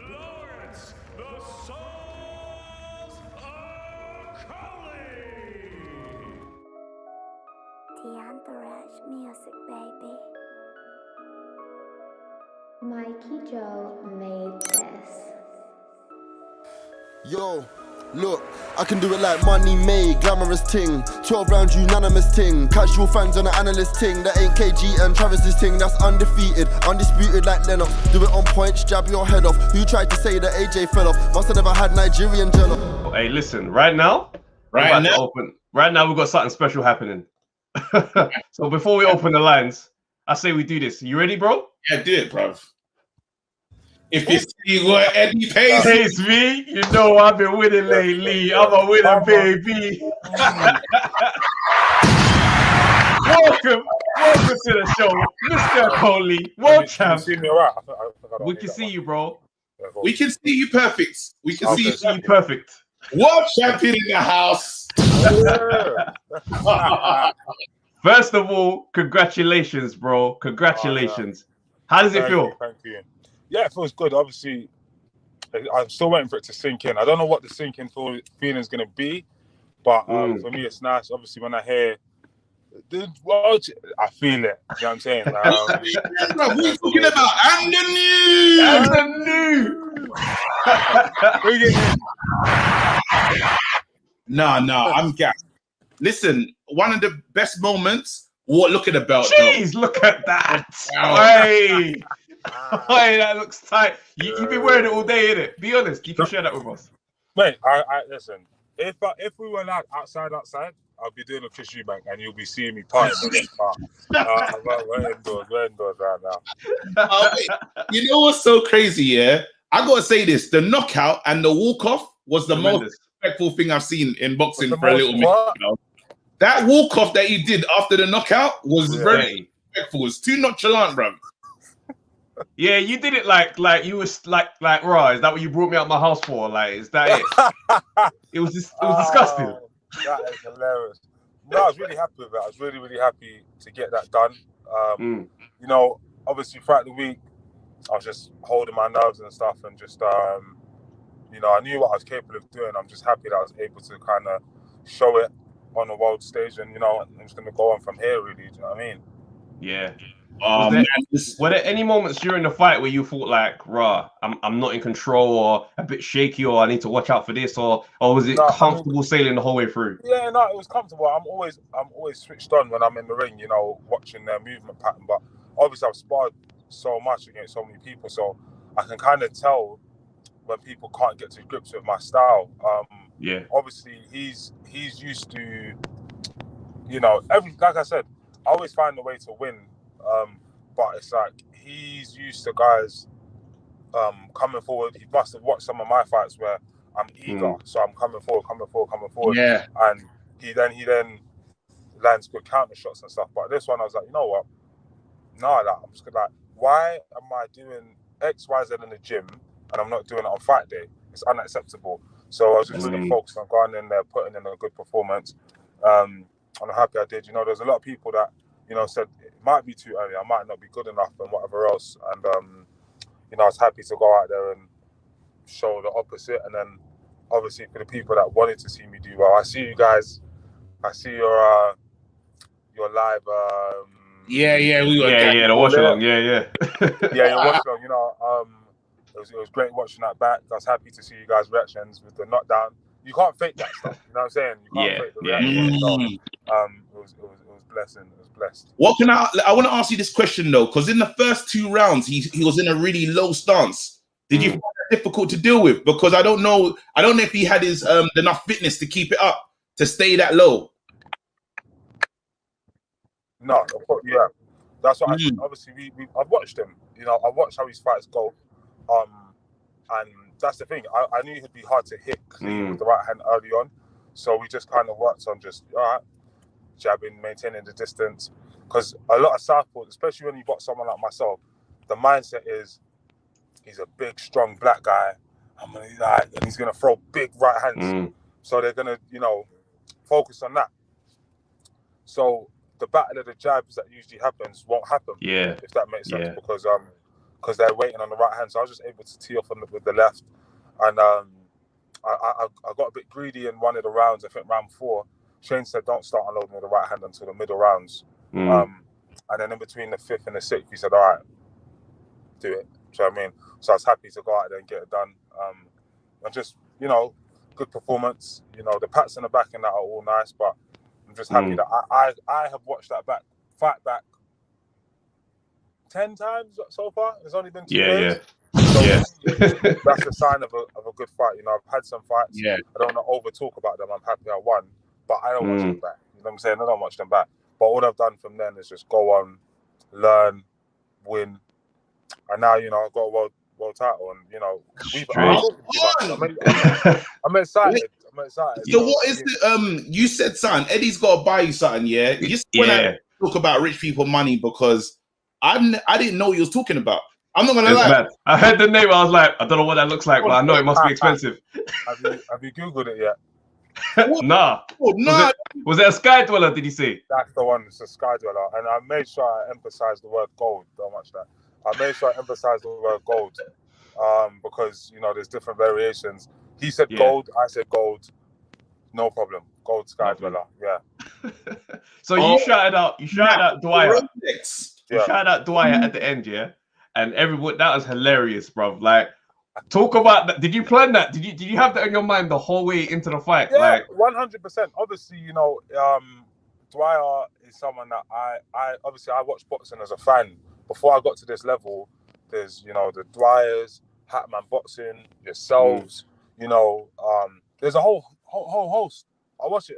Lawrence The Sauce Okolie. The Entourage music, baby. Mikey Joe made this. Yo, look, I can do it like money made, glamorous ting. 12 round unanimous ting. Casual fans on the analyst ting. That ain't KG and Travis's ting. That's undefeated, undisputed like Lennox. Do it on points, jab your head off. Who tried to say that AJ fell off? Must have never had Nigerian jello. Hey, listen, right now we've got something special happening. So before we open the lines, I say we do this. You ready, bro? Yeah, do it, bruv. If you see what Eddie pays me, you know I've been winning lately. I'm a winner, baby. Welcome to the show, Mr. Okolie, world champ. We can see you, bro. We can see you perfect. We can see you perfect. World champion in the house. First of all, congratulations, bro. Congratulations. How does it feel? Thank you. Yeah, it feels good. Obviously, I'm still waiting for it to sink in. I don't know what the sinking feeling is going to be, but for me, it's nice. Obviously, when I hear the world, I feel it. You know what I'm saying? What are you talking about? And the news! And the news! No, I'm gassed. Listen, one of the best moments. What? Look at the belt. Jeez, look at that. Hey. Hey, that looks tight. You've been wearing it all day, innit? Be honest. You can share that with us. Mate, I listen. If we were like outside, I'll be doing a Chris Eubank and you'll be seeing me partying. We're indoors right now. You know what's so crazy, yeah? I gotta say this: the knockout and the walk-off was the most respectful thing I've seen in boxing for a little bit. You know? That walk-off that you did after the knockout was very respectful. It's too nonchalant, bro. Yeah, you did it like you was like raw. Is that what you brought me out my house for? Like, is that it? It was disgusting. That is hilarious. No, I was really happy with it. I was really happy to get that done. You know, obviously throughout the week, I was just holding my nerves and stuff, and just you know, I knew what I was capable of doing. I'm just happy that I was able to kind of show it on the world stage, and you know, I'm just gonna go on from here. Really, do you know what I mean? Yeah. Were there any moments during the fight where you thought like, "Rah, I'm not in control," or a bit shaky, or I need to watch out for this, or was it comfortable sailing the whole way through? Yeah, no, it was comfortable. I'm always switched on when I'm in the ring, you know, watching their movement pattern. But obviously, I've sparred so much against so many people, so I can kind of tell when people can't get to grips with my style. Yeah. Obviously, he's used to, you know, like I said, I always find a way to win. But it's like he's used to guys coming forward. He must have watched some of my fights where I'm eager, so I'm coming forward. Yeah. And he then lands good counter shots and stuff. But this one, I was like, you know what? No, like, I'm just gonna, like, why am I doing X, Y, Z in the gym and I'm not doing it on fight day? It's unacceptable. So I was just really focused on going in there, putting in a good performance. And I'm happy I did. You know, there's a lot of people that, you know, said it might be too early, I might not be good enough and whatever else. And, you know, I was happy to go out there and show the opposite. And then obviously for the people that wanted to see me do well, I see you guys, I see your live. The watch along. Yeah, your watch along, you know, it was great watching that back. I was happy to see you guys' reactions with the knockdown. You can't fake that stuff, you know what I'm saying? You can't fake the reaction. So, it was blessing. It was blessed. What can I want to ask you this question though, because in the first 2 rounds he was in a really low stance. Did you find that difficult to deal with? Because I don't know if he had his enough fitness to keep it up, to stay that low. No, yeah, that's what obviously I've watched him. You know, I watched how his fights go, and that's the thing. I knew he'd be hard to hit clean with the right hand early on, so we just kind of worked on just jabbing, maintaining the distance. Because a lot of southpaws, especially when you box someone like myself, the mindset is he's a big, strong black guy. And he's gonna throw big right hands, so they're gonna, you know, focus on that. So the battle of the jabs that usually happens won't happen. Yeah. If that makes sense, because because they're waiting on the right hand. So I was just able to tee off with the left, and I got a bit greedy in one of the rounds. I think round 4, Shane said don't start unloading with the right hand until the middle rounds. And then in between the 5th and the 6th, he said, all right, do it. Do you know what I mean? So I was happy to go out there and get it done. And just, you know, good performance. You know, the pats in the back and that are all nice, but I'm just happy that I have watched that fight back 10 times so far. It's only been 2 days. So that's a sign of a good fight. You know, I've had some fights. Yeah. I don't want to over talk about them. I'm happy I won, but I don't watch them back. You know what I'm saying? I don't watch them back. But all I've done from then is just go on, learn, win, and now, you know, I've got a world title, and you know, I'm excited. So what is the you said something, Eddie's got to buy you something, yeah? You said when I talk about rich people money, because I didn't know what you was talking about. I'm not gonna lie. Mad. I heard the name, I was like, I don't know what that looks like, but I know it must be expensive. Have you Googled it yet? Nah. Was it a Sky Dweller, did you say? That's the one, it's a Sky Dweller. And I made sure I emphasize the word gold. Don't watch that. I made sure I emphasize the word gold. Because, you know, there's different variations. He said gold, I said gold. No problem. Gold Sky Dweller. Yeah. So you shouted out Dwyer. You shouted out Dwyer at the end, yeah? And everyone, that was hilarious, bro. Like, talk about that. Did you plan that? Did you have that in your mind the whole way into the fight? Yeah, like 100%. Obviously, you know, Dwyer is someone that I watched boxing as a fan. Before I got to this level, there's, you know, the Dwyers, Hatman Boxing, yourselves, you know, there's a whole host. I watch it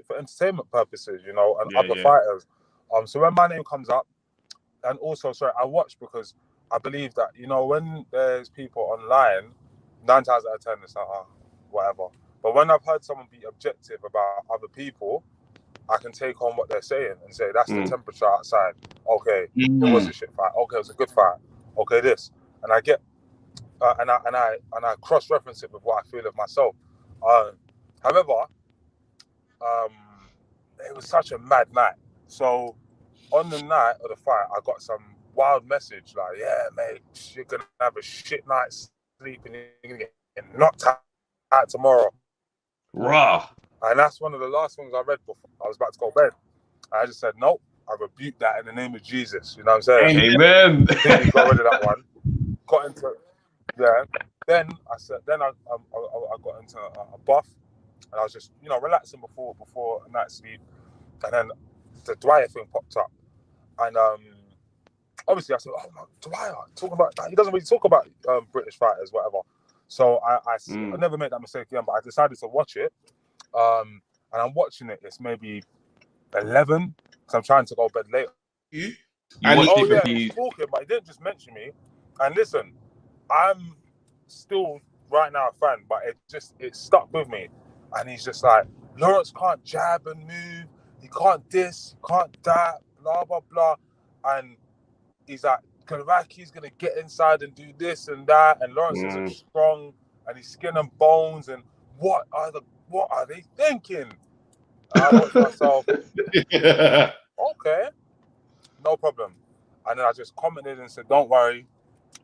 for entertainment purposes, you know, and other fighters. So when my name comes up, and also, I watch because I believe that, you know, when there's people online, 9 times out of 10, it's like, whatever. But when I've heard someone be objective about other people, I can take on what they're saying and say, that's the temperature outside. Okay, it was a shit fight. Okay, it was a good fight. Okay, this. And I get, and I cross-reference it with what I feel of myself. However, it was such a mad night. So on the night of the fight, I got some wild message like, yeah, mate, you're going to have a shit night's sleep and you're going to get knocked out tomorrow. Raw. And that's one of the last things I read before I was about to go to bed. I just said, nope, I rebuke that in the name of Jesus. You know what I'm saying? Amen. Got rid of that one. Got into, Then I got into a buff, and I was just, you know, relaxing before a night's sleep. And then the Dwyer thing popped up. And obviously I said, oh my, Dwyer, talking about that. He doesn't really talk about British fighters, whatever. So I never made that mistake again, but I decided to watch it. And I'm watching it. It's maybe 11 because I'm trying to go to bed later. He's talking, but he didn't just mention me. And listen, I'm still right now a fan, but it stuck with me. And he's just like, Lawrence can't jab and move. He can't this, can't that, blah blah blah. And he's like, Karaki's gonna get inside and do this and that. And Lawrence isn't strong, and he's skin and bones. And what are they thinking? And I watched myself. Okay, no problem. And then I just commented and said, "Don't worry,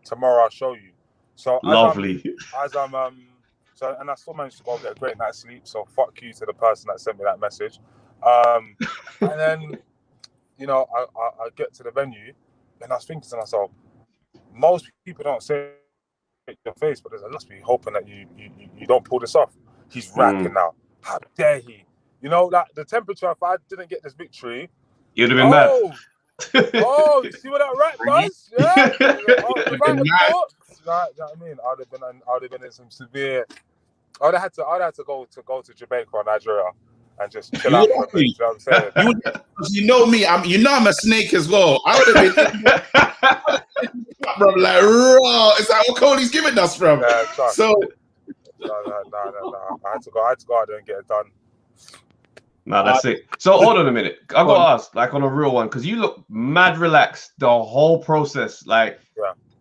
tomorrow I'll show you." So lovely. And I still managed to go get a great night's sleep. So fuck you to the person that sent me that message. And then, you know, I get to the venue, and I was thinking to myself, most people don't say it in your face, but they must be hoping that you don't pull this off. He's rapping now. How dare he? You know, like the temperature, if I didn't get this victory, you'd have been mad. Oh, you see what that rap does? Yeah. You know what I mean? I would have been in some severe. I would have had to go to Jamaica or Nigeria and just chill out for a bit. You know what I'm saying? You know me. I'm a snake as well. I would have been from like raw. It's like Okolie's giving us from. Yeah, so no. I had to go out there and get it done. No, that's it. So hold on a minute. I got to ask, like on a real one, because you look mad relaxed the whole process. Like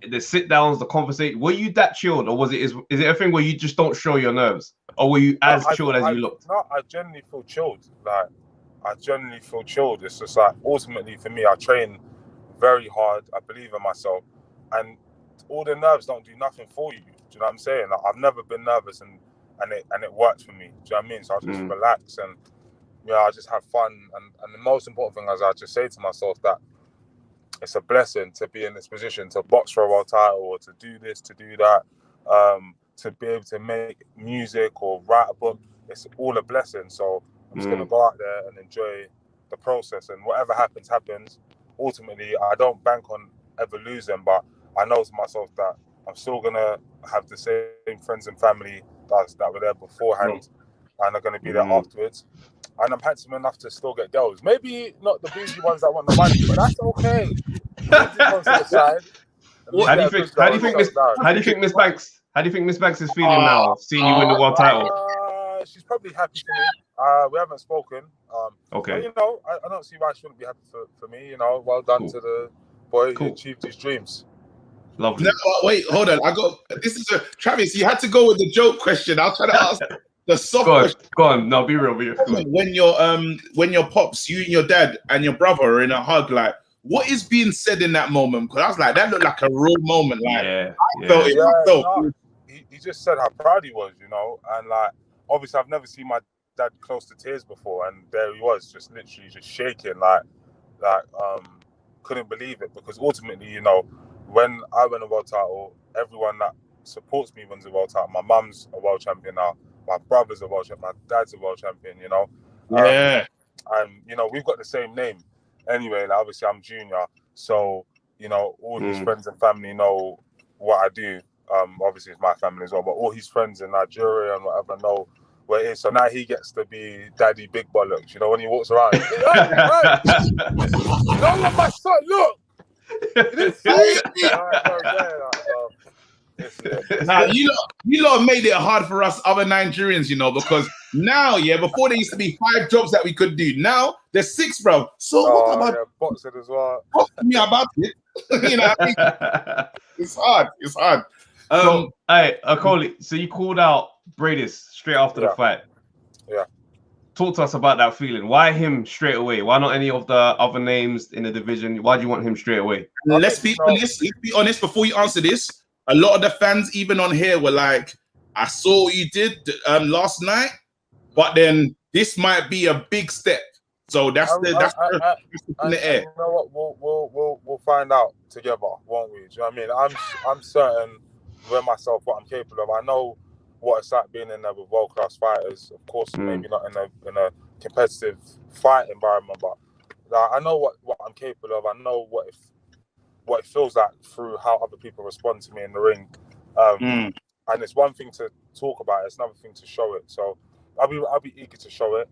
the sit downs, the conversation. Were you that chilled, or is it a thing where you just don't show your nerves, or were you as chilled as you looked? No, I genuinely feel chilled. Like I genuinely feel chilled. It's just like ultimately for me, I train very hard. I believe in myself, and all the nerves don't do nothing for you. Do you know what I'm saying? Like, I've never been nervous and it worked for me. Do you know what I mean? So I just relax and I just have fun. And the most important thing is I just say to myself that it's a blessing to be in this position, to box for a world title, or to do this, to do that, to be able to make music or write a book. It's all a blessing. So I'm just gonna go out there and enjoy the process, and whatever happens, happens. Ultimately, I don't bank on ever losing, but I know to myself that I'm still gonna have the same friends and family that were there beforehand, and are gonna be there afterwards. And I'm handsome enough to still get girls. Maybe not the bougie ones that want the money, but that's okay. How do you think Miss Banks is feeling now, seeing you win the world title? She's probably happy for me. We haven't spoken. Okay. But, I don't see why she wouldn't be happy for me. Well done to the boy who achieved his dreams. Lovely. No, wait, hold on. Travis. You had to go with the joke question. I'll try to ask the soft question. Go on. No, be real. When your pops, you and your dad and your brother are in a hug, like, what is being said in that moment? Because I was like, that looked like a real moment. Like, I felt it myself. He just said how proud he was, and like, obviously I've never seen my dad close to tears before, and there he was, just literally just shaking, like couldn't believe it, because ultimately, when I win a world title, everyone that supports me wins a world title. My mum's a world champion now, my brother's a world champion, my dad's a world champion, and we've got the same name anyway. Like, obviously I'm junior, so all his friends and family know what I do. Obviously it's my family as well, but all his friends in Nigeria and whatever know where it is. So now he gets to be Daddy Big Bollocks, when he walks around. Don't let my son look. Now you lot made it hard for us other Nigerians, because now, before there used to be 5 jobs that we could do. Now there's 6, bro. So what about boxing as well? Talk to me about it. What I mean? It's hard. So, hey, Okolie, so you called out Briedis straight after the fight. Yeah. Talk to us about that feeling. Why him straight away? Why not any of the other names in the division? Why do you want him straight away? Let's be honest before you answer this. A lot of the fans, even on here, were like, I saw what you did last night, but then this might be a big step. So that's in the air. You know what? We'll find out together, won't we? Do you know what I mean? I'm certain with myself what I'm capable of. I know what it's like being in there with world-class fighters. Of course, maybe not in a competitive fight environment, but I know what I'm capable of. I know what it feels like through how other people respond to me in the ring. And it's one thing to talk about it, it's another thing to show it. So I'll be eager to show it.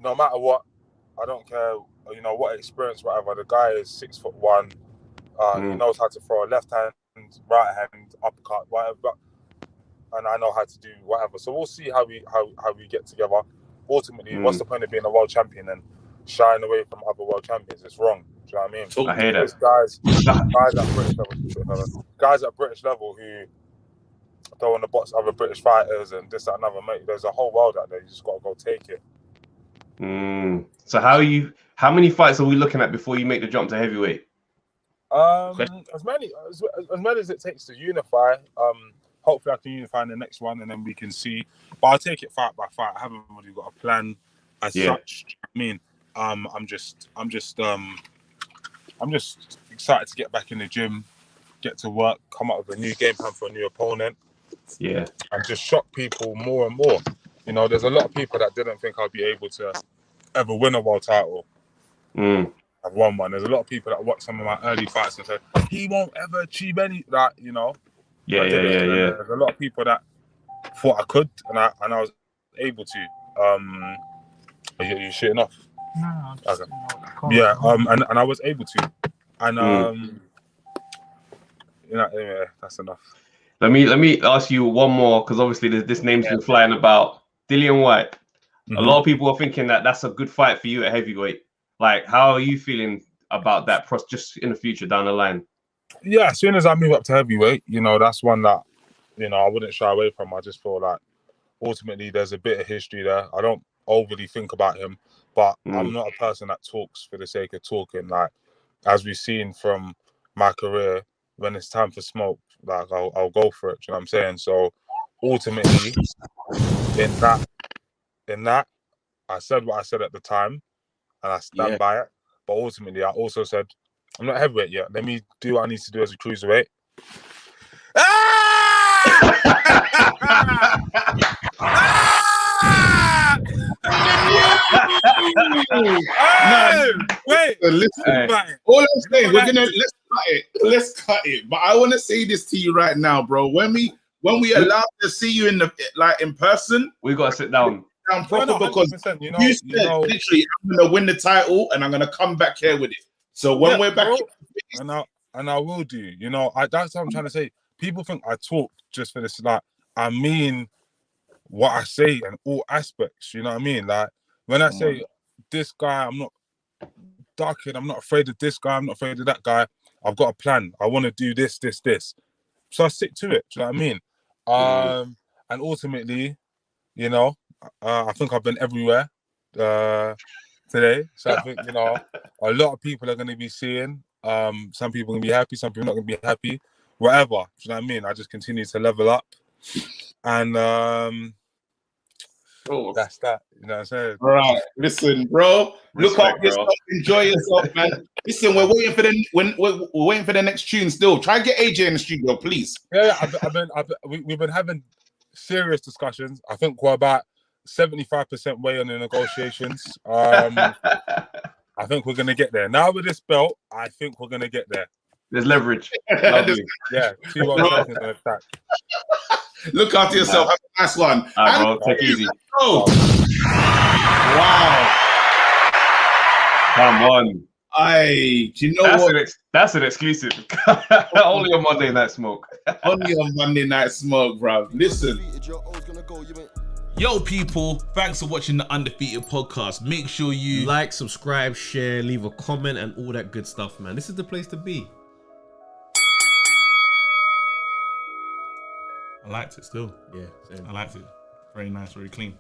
No matter what, I don't care, what experience, whatever. The guy is 6'1". He knows how to throw a left hand, right hand, uppercut, whatever. And I know how to do whatever. So we'll see how we get together. Ultimately, what's the point of being a world champion and shying away from other world champions? It's wrong. Do you know what I mean? I hear that. There's guys at British level who don't want to box other British fighters and this, that, and other. Mate, there's a whole world out there. You just got to go take it. So how many fights are we looking at before you make the jump to heavyweight? As many as it takes to unify. Hopefully I can unify in the next one, and then we can see. But I'll take it fight by fight. I haven't really got a plan as such. I mean, I'm just excited to get back in the gym, get to work, come up with a new game plan for a new opponent. Yeah. And just shock people more and more. There's a lot of people that didn't think I'd be able to ever win a world title. I've won one. There's a lot of people that watch some of my early fights and said, he won't ever achieve any that, Yeah. There's a lot of people that thought I could, and I was able to. Are you shitting off? No, okay. And I was able to. And anyway, that's enough. Let me ask you one more, because obviously this name's been flying about. Dillian Whyte. A lot of people are thinking that that's a good fight for you at heavyweight. Like, how are you feeling about that just in the future down the line? Yeah, as soon as I move up to heavyweight, that's one that, I wouldn't shy away from. I just feel like ultimately there's a bit of history there. I don't overly think about him, but I'm not a person that talks for the sake of talking. Like, as we've seen from my career, when it's time for smoke, like I'll go for it. Do you know what I'm saying? So ultimately, in that, I said what I said at the time, and I stand by it. But ultimately, I also said, I'm not heavyweight yet. Let me do what I need to do as a cruiserweight. Wait, listen. All I'm saying, let's cut it. But I want to say this to you right now, bro. When we allow to see you in person, we gotta sit down proper because you said literally, I'm gonna win the title and I'm gonna come back here with it. So when we're back, and I will do. You know, that's what I'm trying to say. People think I talk just for this. Like, I mean what I say in all aspects. You know what I mean? Like, when I say this guy, I'm not ducking. I'm not afraid of this guy. I'm not afraid of that guy. I've got a plan. I want to do this. So I stick to it. Do you know what I mean? And ultimately, you know, I think I've been everywhere today. So I think, you know, a lot of people are going to be seeing. Some people are going to be happy. Some people are not going to be happy. Whatever. Do you know what I mean? I just continue to level up. And that's that. You know what I'm saying? All right. Listen, bro. Look up yourself. Enjoy yourself, man. Listen, we're waiting for the next tune still. Try and get AJ in the studio, please. Yeah. We've been having serious discussions. I think we're about 75% way on the negotiations. I think we're gonna get there. Now with this belt, I think we're gonna get there. There's leverage. Lovely. Yeah. 2-1 seconds on attack. Look after yourself. Have a nice one. Bro, take it easy. Wow. Come on. Do you know what? That's an exclusive. Only on Monday Night Smoke. Only on Monday Night Smoke, bro. Listen. Yo, people, thanks for watching the Undefeated podcast. Make sure you like, subscribe, share, leave a comment, and all that good stuff, man. This is the place to be. I liked it still. Yeah, same. I liked it. Very nice, very clean.